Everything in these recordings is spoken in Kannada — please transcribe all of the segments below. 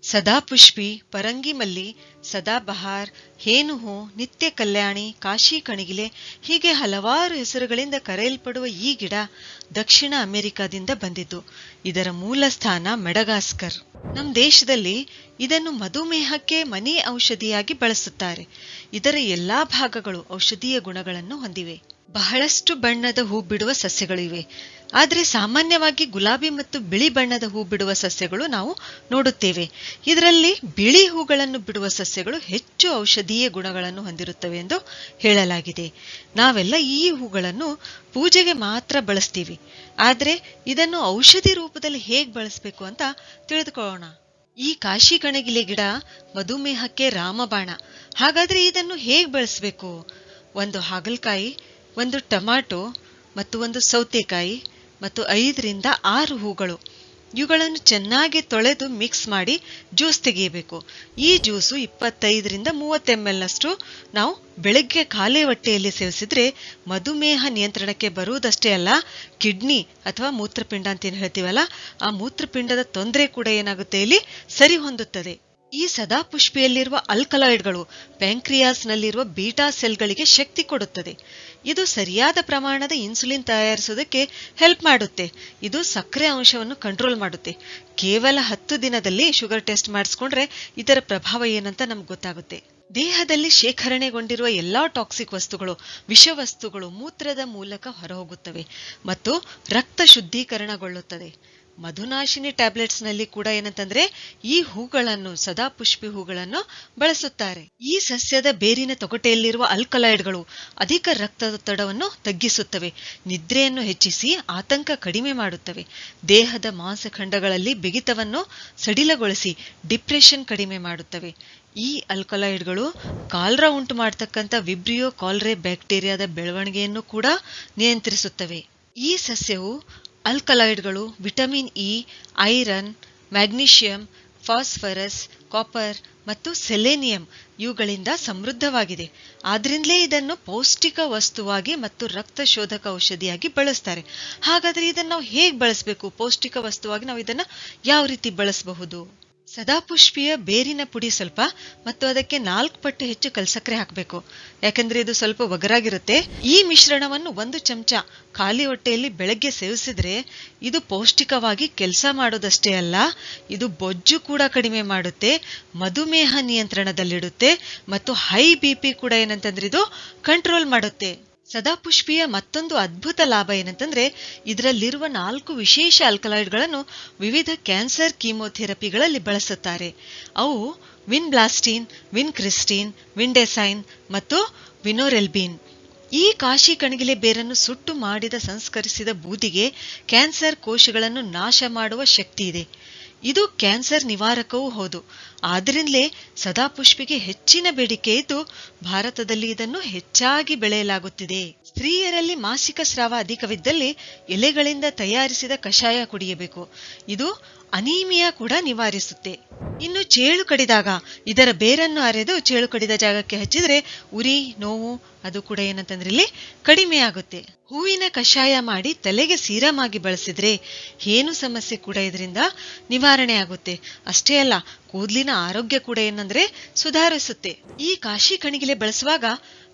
ಸದಾಪುಷ್ಪಿ, ಪರಂಗಿಮಲ್ಲಿ, ಸದಾಬಹಾರ್, ಹೇನುಹು, ನಿತ್ಯ ಕಲ್ಯಾಣಿ, ಕಾಶಿ ಕಣಿಗಿಲೆ ಹೀಗೆ ಹಲವಾರು ಹೆಸರುಗಳಿಂದ ಕರೆಯಲ್ಪಡುವ ಈ ಗಿಡ ದಕ್ಷಿಣ ಅಮೆರಿಕಾದಿಂದ ಬಂದಿದ್ದು. ಇದರ ಮೂಲ ಸ್ಥಾನ ಮೆಡಗಾಸ್ಕರ್. ನಮ್ಮ ದೇಶದಲ್ಲಿ ಇದನ್ನು ಮಧುಮೇಹಕ್ಕೆ ಮನೆ ಔಷಧಿಯಾಗಿ ಬಳಸುತ್ತಾರೆ. ಇದರ ಎಲ್ಲಾ ಭಾಗಗಳು ಔಷಧೀಯ ಗುಣಗಳನ್ನು ಹೊಂದಿವೆ. ಬಹಳಷ್ಟು ಬಣ್ಣದ ಹೂ ಬಿಡುವ ಸಸ್ಯಗಳಿವೆ. ಆದರೆ ಸಾಮಾನ್ಯವಾಗಿ ಗುಲಾಬಿ ಮತ್ತು ಬಿಳಿ ಬಣ್ಣದ ಹೂ ಬಿಡುವ ಸಸ್ಯಗಳು ನಾವು ನೋಡುತ್ತೇವೆ. ಇದರಲ್ಲಿ ಬಿಳಿ ಹೂಗಳನ್ನು ಬಿಡುವ ಸಸ್ಯಗಳು ಹೆಚ್ಚು ಔಷಧೀಯ ಗುಣಗಳನ್ನು ಹೊಂದಿರುತ್ತವೆ ಎಂದು ಹೇಳಲಾಗಿದೆ. ನಾವೆಲ್ಲ ಈ ಹೂಗಳನ್ನು ಪೂಜೆಗೆ ಮಾತ್ರ ಬಳಸ್ತೀವಿ. ಆದರೆ ಇದನ್ನು ಔಷಧಿ ರೂಪದಲ್ಲಿ ಹೇಗೆ ಬಳಸಬೇಕು ಅಂತ ತಿಳಿದುಕೊಳ್ಳೋಣ. ಈ ಕಾಶಿ ಕಣಗಿಲೆ ಗಿಡ ಮಧುಮೇಹಕ್ಕೆ ರಾಮಬಾಣ. ಹಾಗಾದ್ರೆ ಇದನ್ನು ಹೇಗೆ ಬಳಸಬೇಕು? ಒಂದು ಹಾಗಲಕಾಯಿ, ಒಂದು ಟೊಮಾಟೊ ಮತ್ತು ಒಂದು ಸೌತೆಕಾಯಿ ಮತ್ತು 5 ರಿಂದ 6 ಹೂಗಳು, ಇವುಗಳನ್ನು ಚೆನ್ನಾಗಿ ತೊಳೆದು ಮಿಕ್ಸ್ ಮಾಡಿ ಜ್ಯೂಸ್ ತೆಗೆಯಬೇಕು. ಈ ಜ್ಯೂಸು 25 ರಿಂದ 30 ml ನಷ್ಟು ನಾವು ಬೆಳಗ್ಗೆ ಖಾಲಿ ಹೊಟ್ಟೆಯಲ್ಲಿ ಸೇವಿಸಿದ್ರೆ ಮಧುಮೇಹ ನಿಯಂತ್ರಣಕ್ಕೆ ಬರುವುದಷ್ಟೇ ಅಲ್ಲ, ಕಿಡ್ನಿ ಅಥವಾ ಮೂತ್ರಪಿಂಡ ಅಂತ ಏನ್ ಹೇಳ್ತೀವಲ್ಲ, ಆ ಮೂತ್ರಪಿಂಡದ ತೊಂದರೆ ಕೂಡ ಏನಾಗುತ್ತೆ ಇಲ್ಲಿ ಸರಿ ಹೊಂದುತ್ತದೆ. ಈ ಸದಾಪುಷ್ಪಿಯಲ್ಲಿರುವ ಅಲ್ಕಲಾಯ್ಡ್ಗಳು ಪ್ಯಾಂಕ್ರಿಯಾಸ್ನಲ್ಲಿರುವ ಬೀಟಾ ಸೆಲ್ಗಳಿಗೆ ಶಕ್ತಿ ಕೊಡುತ್ತದೆ. ಇದು ಸರಿಯಾದ ಪ್ರಮಾಣದ ಇನ್ಸುಲಿನ್ ತಯಾರಿಸುವುದಕ್ಕೆ ಹೆಲ್ಪ್ ಮಾಡುತ್ತೆ. ಇದು ಸಕ್ಕರೆ ಅಂಶವನ್ನು ಕಂಟ್ರೋಲ್ ಮಾಡುತ್ತೆ. ಕೇವಲ 10 ದಿನದಲ್ಲಿ ಶುಗರ್ ಟೆಸ್ಟ್ ಮಾಡಿಸ್ಕೊಂಡ್ರೆ ಇದರ ಪ್ರಭಾವ ಏನಂತ ನಮ್ಗೆ ಗೊತ್ತಾಗುತ್ತೆ. ದೇಹದಲ್ಲಿ ಶೇಖರಣೆಗೊಂಡಿರುವ ಎಲ್ಲಾ ಟಾಕ್ಸಿಕ್ ವಸ್ತುಗಳು, ವಿಷವಸ್ತುಗಳು ಮೂತ್ರದ ಮೂಲಕ ಹೊರಹೋಗುತ್ತವೆ ಮತ್ತು ರಕ್ತ ಶುದ್ಧೀಕರಣಗೊಳ್ಳುತ್ತದೆ. ಮಧುನಾಶಿನಿ ಟ್ಯಾಬ್ಲೆಟ್ಸ್ ನಲ್ಲಿ ಕೂಡ ಏನಂತಂದ್ರೆ ಈ ಹೂಗಳನ್ನು, ಸದಾಪುಷ್ಪಿ ಹೂಗಳನ್ನು ಬಳಸುತ್ತಾರೆ. ಈ ಸಸ್ಯದ ಬೇರಿನ ತೊಗಟೆಯಲ್ಲಿರುವ ಅಲ್ಕಲಾಯ್ಡ್ಗಳು ಅಧಿಕ ರಕ್ತದೊತ್ತಡವನ್ನು ತಗ್ಗಿಸುತ್ತವೆ, ನಿದ್ರೆಯನ್ನು ಹೆಚ್ಚಿಸಿ ಆತಂಕ ಕಡಿಮೆ ಮಾಡುತ್ತವೆ, ದೇಹದ ಮಾಂಸಖಂಡಗಳಲ್ಲಿ ಬಿಗಿತವನ್ನು ಸಡಿಲಗೊಳಿಸಿ ಡಿಪ್ರೆಷನ್ ಕಡಿಮೆ ಮಾಡುತ್ತವೆ. ಈ ಅಲ್ಕಲಾಯ್ಡ್ಗಳು ಕಾಲರಾ ಉಂಟು ಮಾಡತಕ್ಕಂಥ ವಿಬ್ರಿಯೋ ಕಾಲರೆ ಬ್ಯಾಕ್ಟೀರಿಯಾದ ಬೆಳವಣಿಗೆಯನ್ನು ಕೂಡ ನಿಯಂತ್ರಿಸುತ್ತವೆ. ಈ ಸಸ್ಯವು ಅಲ್ಕಲಾಯ್ಡ್ಗಳು, vitamin E, iron, magnesium, phosphorus, copper ಮತ್ತು ಸೆಲೆನಿಯಂ ಇವುಗಳಿಂದ ಸಮೃದ್ಧವಾಗಿದೆ. ಆದ್ರಿಂದಲೇ ಇದನ್ನು ಪೌಷ್ಟಿಕ ವಸ್ತುವಾಗಿ ಮತ್ತು ರಕ್ತ ಶೋಧಕ ಔಷಧಿಯಾಗಿ ಬಳಸ್ತಾರೆ. ಹಾಗಾದ್ರೆ ಇದನ್ನು ನಾವು ಹೇಗೆ ಬಳಸಬೇಕು? ಪೌಷ್ಟಿಕ ವಸ್ತುವಾಗಿ ನಾವು ಇದನ್ನ ಯಾವ ರೀತಿ ಬಳಸಬಹುದು? ಸದಾಪುಷ್ಪಿಯ ಬೇರಿನ ಪುಡಿ ಸ್ವಲ್ಪ ಮತ್ತು ಅದಕ್ಕೆ 4 ಪಟ್ಟು ಹೆಚ್ಚು ಕಲ್ಸಕ್ಕರೆ ಹಾಕಬೇಕು. ಯಾಕಂದ್ರೆ ಇದು ಸ್ವಲ್ಪ ಒಗರಾಗಿರುತ್ತೆ. ಈ ಮಿಶ್ರಣವನ್ನು 1 ಚಮಚ ಖಾಲಿ ಹೊಟ್ಟೆಯಲ್ಲಿ ಬೆಳಗ್ಗೆ ಸೇವಿಸಿದ್ರೆ ಇದು ಪೌಷ್ಟಿಕವಾಗಿ ಕೆಲಸ ಮಾಡೋದಷ್ಟೇ ಅಲ್ಲ, ಇದು ಬೊಜ್ಜು ಕೂಡ ಕಡಿಮೆ ಮಾಡುತ್ತೆ, ಮಧುಮೇಹ ನಿಯಂತ್ರಣದಲ್ಲಿಡುತ್ತೆ ಮತ್ತು ಹೈ ಬಿಪಿ ಕೂಡ ಏನಂತಂದ್ರೆ ಇದು ಕಂಟ್ರೋಲ್ ಮಾಡುತ್ತೆ. ಸದಾಪುಷ್ಪಿಯ ಮತ್ತೊಂದು ಅದ್ಭುತ ಲಾಭ ಏನಂತಂದ್ರೆ ಇದರಲ್ಲಿರುವ 4 ವಿಶೇಷ ಅಲ್ಕಲಾಯ್ಡ್ಗಳನ್ನು ವಿವಿಧ ಕ್ಯಾನ್ಸರ್ ಕೀಮೋಥೆರಪಿಗಳಲ್ಲಿ ಬಳಸುತ್ತಾರೆ. ಅವು ವಿನ್ಬ್ಲಾಸ್ಟಿನ್, ವಿನ್ಕ್ರಿಸ್ಟಿನ್, ವಿಂಡೆಸೈನ್ ಮತ್ತು ವಿನೋರೆಲ್ಬಿನ್. ಈ ಕಾಶಿ ಕಣಗಿಲೆ ಬೇರನ್ನು ಸುಟ್ಟು ಮಾಡಿದ ಸಂಸ್ಕರಿಸಿದ ಬೂದಿಗೆ ಕ್ಯಾನ್ಸರ್ ಕೋಶಗಳನ್ನು ನಾಶ ಮಾಡುವ ಶಕ್ತಿ ಇದೆ. ಇದು ಕ್ಯಾನ್ಸರ್ ನಿವಾರಕವೂ ಹೌದು. ಆದ್ದರಿಂದಲೇ ಸದಾಪುಷ್ಪಿಗೆ ಹೆಚ್ಚಿನ ಬೇಡಿಕೆ ಇದ್ದು ಭಾರತದಲ್ಲಿ ಇದನ್ನು ಹೆಚ್ಚಾಗಿ ಬೆಳೆಯಲಾಗುತ್ತಿದೆ. ಸ್ತ್ರೀಯರಲ್ಲಿ ಮಾಸಿಕ ಸ್ರಾವ ಅಧಿಕವಿದ್ದಲ್ಲಿ ಎಲೆಗಳಿಂದ ತಯಾರಿಸಿದ ಕಷಾಯ ಕುಡಿಯಬೇಕು. ಇದು ಅನೀಮಿಯಾ ಕೂಡ ನಿವಾರಿಸುತ್ತೆ. ಇನ್ನು ಚೇಳು ಕಡಿದಾಗ ಇದರ ಬೇರನ್ನು ಅರೆದು ಚೇಳು ಕಡಿದ ಜಾಗಕ್ಕೆ ಹಚ್ಚಿದ್ರೆ ಉರಿ, ನೋವು ಅದು ಕೂಡ ಏನಂತಂದ್ರೆ ಇಲ್ಲಿ ಕಡಿಮೆ ಆಗುತ್ತೆ. ಹೂವಿನ ಕಷಾಯ ಮಾಡಿ ತಲೆಗೆ ಸೀರಮ್ ಆಗಿ ಬಳಸಿದ್ರೆ ಹೇನು ಸಮಸ್ಯೆ ಕೂಡ ಇದರಿಂದ ನಿವಾರಣೆ ಆಗುತ್ತೆ. ಅಷ್ಟೇ ಅಲ್ಲ, ಕೂದಲಿನ ಆರೋಗ್ಯ ಕೂಡ ಏನಂದ್ರೆ ಸುಧಾರಿಸುತ್ತೆ. ಈ ಕಾಶಿ ಕಣಿಗಿಲೆ ಬಳಸುವಾಗ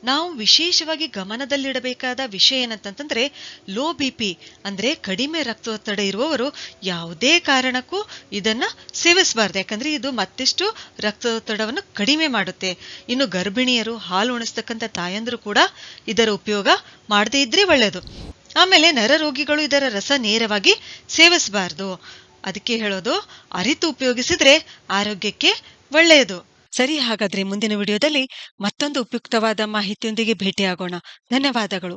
ನಾವು ವಿಶೇಷವಾಗಿ ಗಮನದಲ್ಲಿಡಬೇಕಾದ ವಿಷಯ ಏನಂತಂದ್ರೆ ಲೋ ಬಿಪಿ ಅಂದ್ರೆ ಕಡಿಮೆ ರಕ್ತದೊತ್ತಡ ಇರುವವರು ಯಾವುದೇ ಕಾರಣಕ್ಕೂ ಇದನ್ನ ಸೇವಿಸಬಾರ್ದು. ಯಾಕಂದ್ರೆ ಇದು ಮತ್ತಿಷ್ಟು ರಕ್ತದೊತ್ತಡವನ್ನು ಕಡಿಮೆ ಮಾಡುತ್ತೆ. ಇನ್ನು ಗರ್ಭಿಣಿಯರು, ಹಾಲು ಉಣಿಸ್ತಕ್ಕಂಥ ತಾಯಂದ್ರು ಕೂಡ ಇದರ ಉಪಯೋಗ ಮಾಡದೇ ಇದ್ರೆ ಒಳ್ಳೆಯದು. ಆಮೇಲೆ ನರರೋಗಿಗಳು ಇದರ ರಸ ನೇರವಾಗಿ ಸೇವಿಸಬಾರ್ದು. ಅದಕ್ಕೆ ಹೇಳೋದು, ಅರಿತು ಉಪಯೋಗಿಸಿದ್ರೆ ಆರೋಗ್ಯಕ್ಕೆ ಒಳ್ಳೆಯದು. ಸರಿ, ಹಾಗಾದ್ರೆ ಮುಂದಿನ ವಿಡಿಯೋದಲ್ಲಿ ಮತ್ತೊಂದು ಉಪಯುಕ್ತವಾದ ಮಾಹಿತಿಯೊಂದಿಗೆ ಭೇಟಿಯಾಗೋಣ. ಧನ್ಯವಾದಗಳು.